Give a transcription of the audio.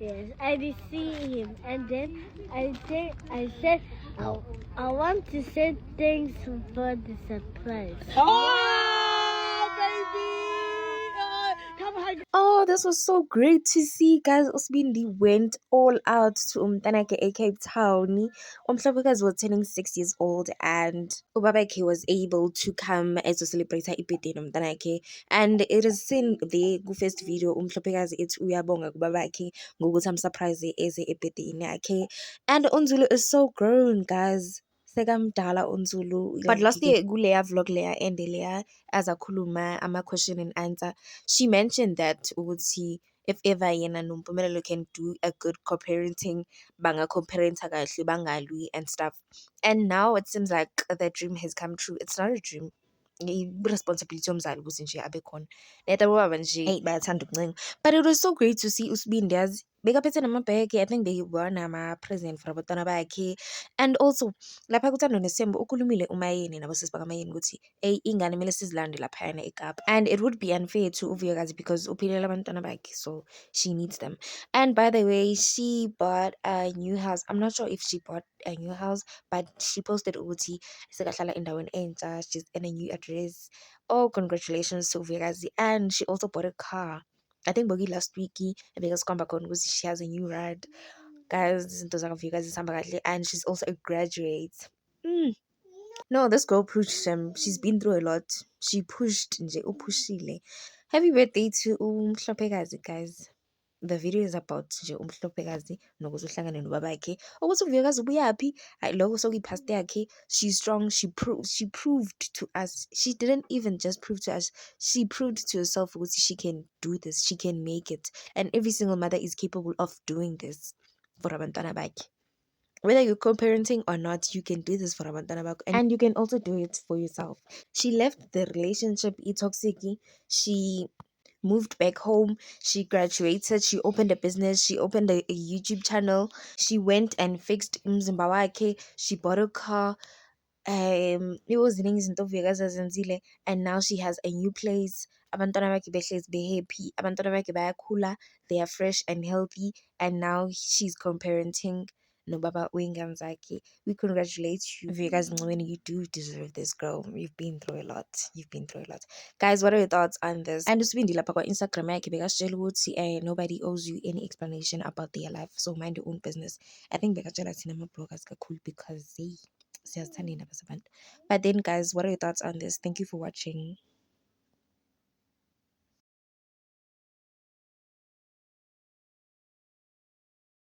Yes, I did see him, and then I said I want to say thanks for the surprise. Oh, baby! Oh, this was so great to see, guys. Usibindi went all out to Umtanake a Cape Town. Umhlopekazi was turning 6 years old, and Ubabake was able to come as to celebrate her birthday Umtanake. And it is seen there ku first video Umhlopekazi it's uyabonga kubabake ngokuthi amsurprise eze ebirthday yakhe. And Unzulu is so grown, guys. Sekamdala Unzulu. But last year kuleya vlog leya and leya azakhuluma ama-question and answer, she mentioned that ukuthi if ever yena noMpumelelo can do a good co-parenting, banga co-parenta kahle bangalwi and stuff. And now it seems like the dream has come true. It's not a dream. I-responsibility yomzali ukuthi nje abe khona. Net abobaba nje eyi bayathanda ukuncenga. But it was so great to see uSibindi yazi bekaphethe namabheke. I think they were nama-present for abantwana bakhe. And also lapha kuThando Nesembo ukhulumile uMayeni nabosisi bakaMayeni ukuthi eyi ingane kumele sizilande laphayana eKapa. And it would be unfair to uVuyakazi because uphilela abantwana bakhe, so she needs them. And by the way, she bought a new house. I'm not sure if she bought a new house, but she posted ukuthi sekahlala endaweni entsha, she's in a new address. Oh, congratulations to Uvuyakazi. And she also bought a car. I think Bogi last week because she has a new ride. Guys, izinto zakaVuyakazi zihamba kahle, and she's also a graduate. No, this girl pushed him. She's been through a lot. She pushed nje upushile. Happy birthday to Umhlopekazi, guys. The video is about nje Umhlopekazi nokuthi uhlangane nobabakhe. Ukuthi uVuyakazi ubuyaphi? Hayi lokho sokuyipast yakhe. She's strong. She proved to us. She didn't even just prove to us. She proved to herself ukuthi she can do this. She can make it. And every single mother is capable of doing this for abantwana bakhe. Whether you're co-parenting or not, you can do this for abantwana bakho, and you can also do it for yourself. She left the relationship toxic. She moved back home. She graduated. She opened a business. She opened a YouTube channel. She went and fixed umzimba wakhe. She bought a car. It was izinto Vuyakazi azenzile, and now she has a new place. Abantwana bakhe behlezi be-happy. Abantwana bakhe bayakhula. They are fresh and healthy, and now she's co-parenting nobaba wey'ngane zakhe. We congratulate you, Vuyakazi Ncweni. You do deserve this, girl. You've been through a lot. You've been through a lot. Guys, what are your thoughts on this? And uSibindi lapha kwa-Instagram yakhe bekasitshela ukuthi nobody owes you any explanation about their life, so mind your own business. I think bekatshela thina ama-bloggers kakhulu because siyazithanda indaba zabantu. But then, guys, what are your thoughts on this? Thank you for watching.